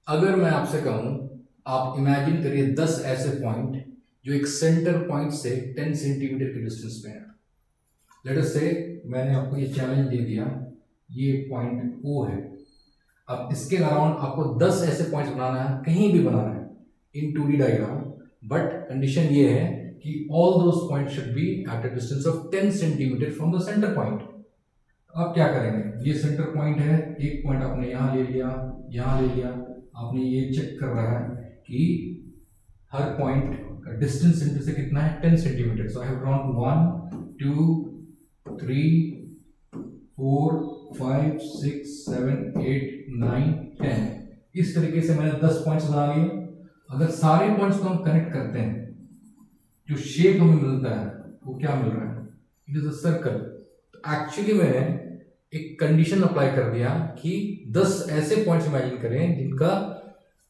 अगर मैं आपसे कहूं, आप इमेजिन करिए 10 ऐसे पॉइंट जो एक सेंटर पॉइंट से 10 सेंटीमीटर के डिस्टेंस पे हैं। लेट अस से मैंने आपको ये चैलेंज दे दिया, ये पॉइंट ओ है। अब इसके अराउंड आपको 10 ऐसे पॉइंट्स बनाना है, कहीं भी बनाना है इन 2D डायग्राम, बट कंडीशन ये है कि all those point should be at a distance of 10 centimetre from the centre point. अब क्या करेंगे, ये सेंटर पॉइंट है, एक पॉइंट आपने यहाँ ले लिया, यहाँ ले लिया, आपने ये चेक कर रहा है कि हर पॉइंट का डिस्टेंस सेंटर से कितना है, 10 centimetre. So I have drawn 1 2 3 4 5 6 7 8 9 10। इस तरीके से मैंने 10 पॉइंट्स बना लिए। अगर सारे पॉइंट्स को हम कनेक्ट करते हैं, जो शेप हमें मिलता है वो क्या मिल रहा है, इट इज अ सर्कल। तो एक्चुअली मैंने एक कंडीशन अप्लाई कर दिया कि 10 ऐसे पॉइंट्स इमेजिन करें जिनका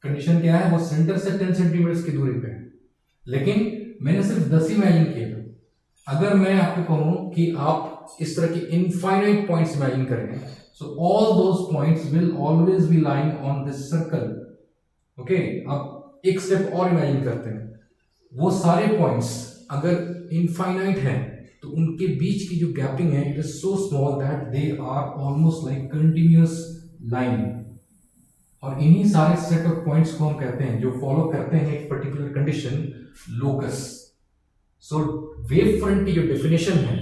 कंडीशन क्या है, वो सेंटर से 10 सेंटीमीटर की दूरी पे है। लेकिन मैंने सिर्फ 10 ही इमेजिन किए थे। अगर मैं आपको कहूं कि आप इस तरह के इनफाइनाइट पॉइंट्स इमेजिन करें, so all those points will always be lying on this circle. Okay, अब एक स्टेप और इमेजिन करते हैं। वो सारे पॉइंट्स अगर इनफाइनाइट हैं तो उनके बीच की जो गैपिंग है, it is so small that they are almost like continuous line. और इन्हीं सारे सेट ऑफ पॉइंट्स को हम कहते हैं, जो फॉलो करते हैं एक particular condition, locus. So wave front की जो डेफिनेशन है,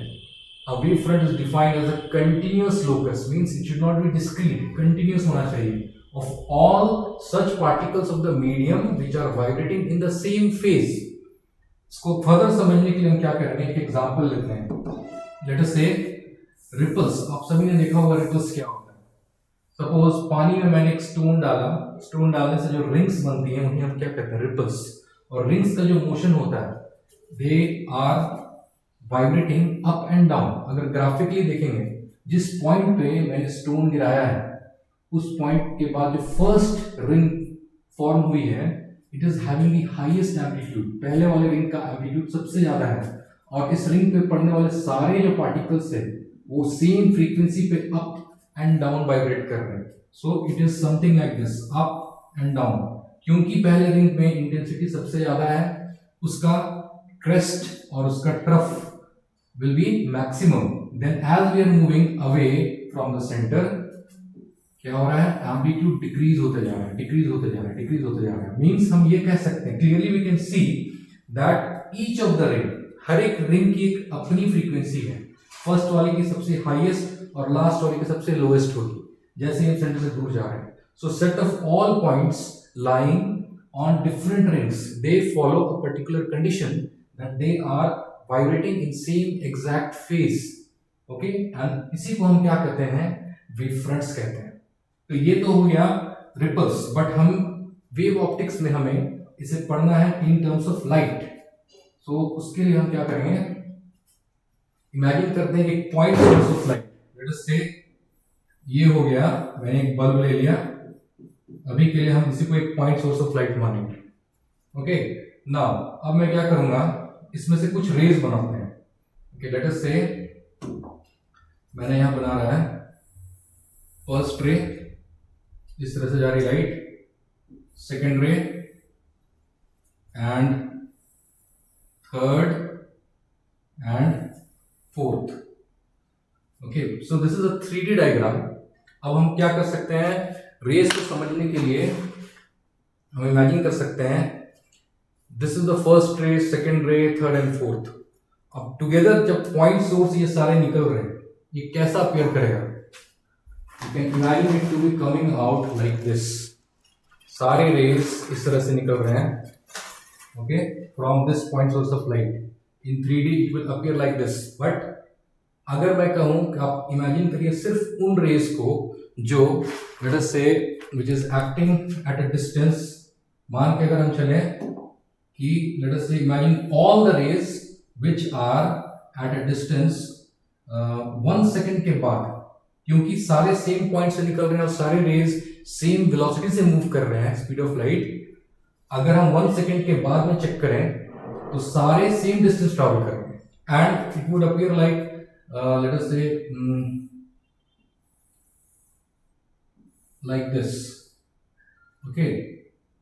a wave front is defined as a continuous locus, means it should not be discrete, continuous होना चाहिए, of all such particles of the medium which are vibrating in the same phase. इसको further समझने के लिए हम क्या करेंगे, एक एग्जांपल लेते हैं। लेट अस से रिपल्स। आप सभी ने देखा होगा रिपल्स क्या होता है। सपोज पानी में मैंने एक स्टोन डाला, स्टोन डालने से जो रिंग्स बनती हैं उन्हें हम क्या कहते हैं, रिपल्स। और रिंग्स का जो मोशन होता है, they are vibrating up and down. अगर ग्राफिकली देखेंगे, जिस पॉइंट पे मैंने स्टोन गिराया है, उस पॉइंट के बाद जो फर्स्ट रिंग फॉर्म हुई है, it is having the highest amplitude. पहले वाले रिंग का एम्पलीट्यूड सबसे ज्यादा है, और इस रिंग पे पड़ने वाले सारे जो पार्टिकल्स है वो सेम फ्रीक्वेंसी पे अप एंड डाउन वाइब्रेट कर रहे हैं। So it is something like this, up and down. क्योंकि पहले रिंग में इंटेंसिटी सबसे ज्यादा है, उसका क्रेस्ट और उसका trough will be maximum. Then as we are moving away from the center, क्या हो रहा है, एम्पलीट्यूड डिक्रीज होते जा रहा है, डिक्रीज होते जा रहा है, डिक्रीज होते जा रहा है। मींस हम ये कह सकते हैं, clearly we can see that each of the ring, हर एक रिंग की एक अपनी फ्रीक्वेंसी है। फर्स्ट वाली की सबसे हाईएस्ट और लास्ट वाली की सबसे लोएस्ट होगी, जैसे हम सेंटर से दूर जा रहे हैं। So set of all points lying on different rings, they follow a particular condition that they are vibrating in same exact phase. Okay, and इसी को हम क्या कहते हैं, वेव फ्रंट्स कहते हैं। तो ये तो हो गया रिपल्स, बट हम वेव ऑप्टिक्स में हमें इसे पढ़ना है इन टर्म्स ऑफ लाइट। सो उसके लिए हम क्या करेंगे, इमेजिन करते हैं एक point source of light. Let us से ये हो गया, मैंने एक बल्ब ले लिया, अभी के लिए हम इसी को एक पॉइंट सोर्स ऑफ लाइट मानेंगे। ओके, नाउ अब मैं क्या करूंगा, इसमें से कुछ रेज बनाते हैं। ओके, लेट अस से मैंने यहां बना रहा है फर्स्ट रे, इस तरह से जा रही लाइट, सेकेंड रे and third and fourth. Okay, so this is a 3D diagram. अब हम क्या कर सकते हैं, रेस को समझने के लिए हम इमेजिन कर सकते हैं, this is the first ray, second रे, थर्ड एंड फोर्थ। अब टुगेदर जब पॉइंट सोर्स ये सारे निकल रहे हैं, ये कैसा अपीयर करेगा, you can imagine it to be coming out like this. सारे रेज इस तरह से निकल रहे हैं, okay, from this point source of light. In 3D it will appear like this. But अगर मैं कहूं कि आप इमेजिन करिए सिर्फ उन रेज को जो let us say which is acting at a distance, मान के अगर हम चले कि let us say imagine all the rays which are at a distance 1 second के बाद, क्योंकि सारे सेम पॉइंट से निकल रहे हैं और सारे रेज सेम वेलोसिटी से मूव कर रहे हैं, स्पीड ऑफ लाइट। अगर हम 1 सेकेंड के बाद में चेक करें तो सारे सेम डिस्टेंस ट्रैवल कर रहे हैं, and it would appear like let us से लाइक दिस। ओके,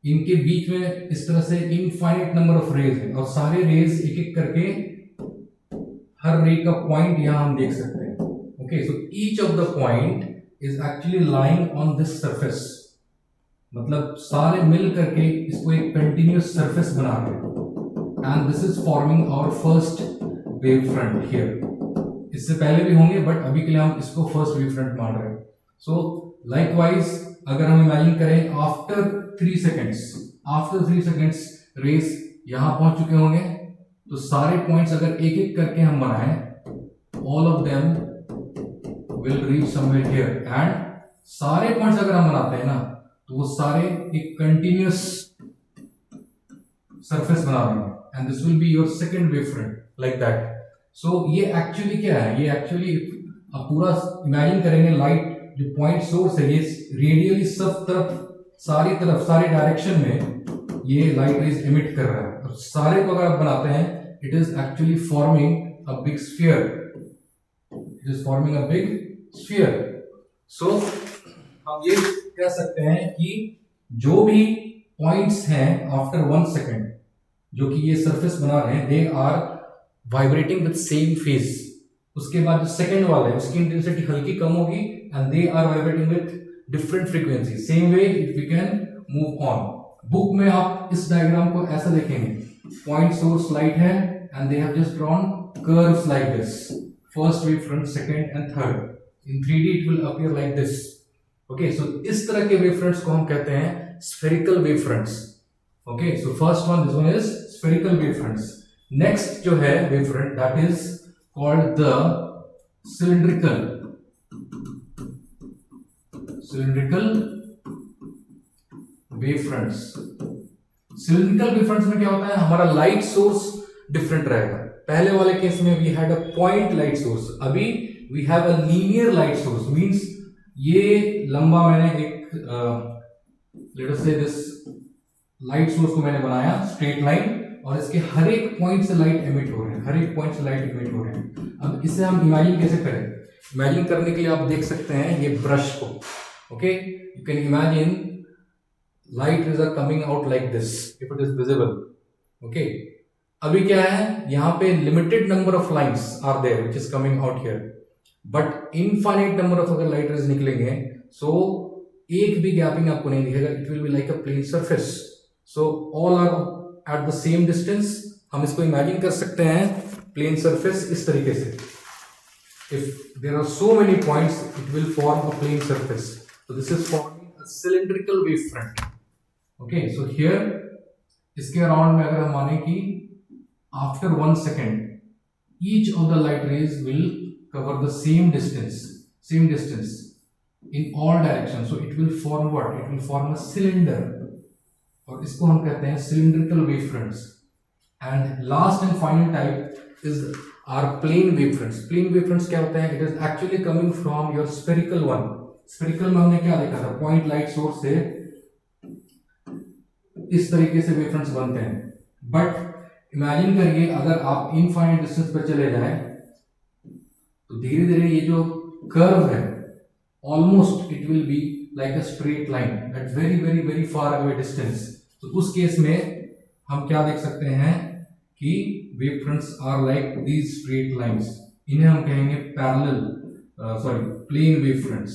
इनके बीच में इस तरह से इनफाइनाइट नंबर ऑफ रेज है और सारे रेज एक एक करके हर रे का पॉइंट यहां हम देख सकते हैं। Okay, so each of the point is actually lying on this surface, मतलब सारे मिल करके इसको एक कंटिन्यूअस सरफेस बना रहे हैं and this is forming our first wave front here. इससे पहले भी होंगे बट अभी के लिए हम इसको फर्स्ट वेव फ्रंट मान रहे हैं। सो लाइकवाइज अगर हम इमेजिन करें आफ्टर 3 सेकेंड्स रेस यहां पहुंच चुके होंगे, तो सारे पॉइंट्स अगर एक एक करके हम बनाएं, all of them will reach somewhere here and सारे पॉइंट्स अगर हम बनाते हैं ना तो वो सारे एक कंटिन्यूअस सरफेस बना रहे हैं and this will be your second wave front like that. So ये एक्चुअली क्या है, ये एक्चुअली आप पूरा इमेजिन करेंगे लाइट जो पॉइंट सोर्स है ये रेडियली सब तरफ सारी डायरेक्शन में ये लाइट रेज एमिट कर रहा है और सारे को अगर आप बनाते हैं it is actually forming a big sphere, it is forming a big sphere. So हम ये कह सकते हैं कि जो भी पॉइंट्स हैं आफ्टर 1 सेकेंड जो कि ये सरफेस बना रहे हैं, they are vibrating with same phase. उसके बाद जो सेकंड वाला है उसकी इंटेंसिटी हल्की कम होगी and they are vibrating with different frequency. Same way if we can move on. Book में आप इस डायग्राम को ऐसा देखेंगे, पॉइंट सोर्स लाइट है and they have just drawn curves like this, first wave front, second and third. In 3D it will appear like this. Okay, so इस तरह के वेव फ्रंट्स को हम कहते हैं spherical wave fronts. Okay, so first one, this one is spherical wave fronts. Next जो है wave front that is called the cylindrical wave fronts. Cylindrical wave fronts में क्या होता है, हमारा लाइट सोर्स डिफरेंट रहेगा। पहले वाले केस में we had a point light source, अभी we have a linear light source. Means ये लंबा मैंने एक लेट अस से दिस लाइट सोर्स को मैंने बनाया स्ट्रेट लाइन और इसके हर एक पॉइंट से लाइट एमिट हो रहे हैं, हर एक पॉइंट से लाइट एमिट हो रहे हैं। अब इसे हम इमेजिन कैसे करें, इमेजिन करने के लिए आप देख सकते हैं ये ब्रश को। Okay, you can imagine light is coming out like this if it is visible. Okay, अभी क्या है, यहां पे limited number of lines are there which is coming out here, but infinite number of अगर light rays निकलेंगे so एक भी gapping आपको नहीं दिखेगा, it will be like a plane surface. So all are at the same distance. हम इसको imagine कर सकते हैं प्लेन सरफेस इस तरीके से। If there are so many points, it will form a plane surface. So this is forming a cylindrical wave front. Okay, so here इसके around में अगर हम माने कि after 1 second, each of the light rays will cover the same distance in all directions. So it will form what? It will form a cylinder. और इसको हम कहते हैं cylindrical wave fronts. And last and final type is are plane wave fronts. Plane wave fronts क्या होते हैं? It is actually coming from your spherical one. Spherical में हमने क्या देखा था? Point light source से इस तरीके से wave fronts बनते हैं. But imagine करिए अगर आप infinite distance पर चले जाएं, तो धीरे धीरे ये जो curve है, almost it will be like a straight line at very very very far away distance. तो उस केस में हम क्या देख सकते हैं कि wave fronts are like these straight lines. इन्हें हम कहेंगे प्लेन वेव फ्रंट्स.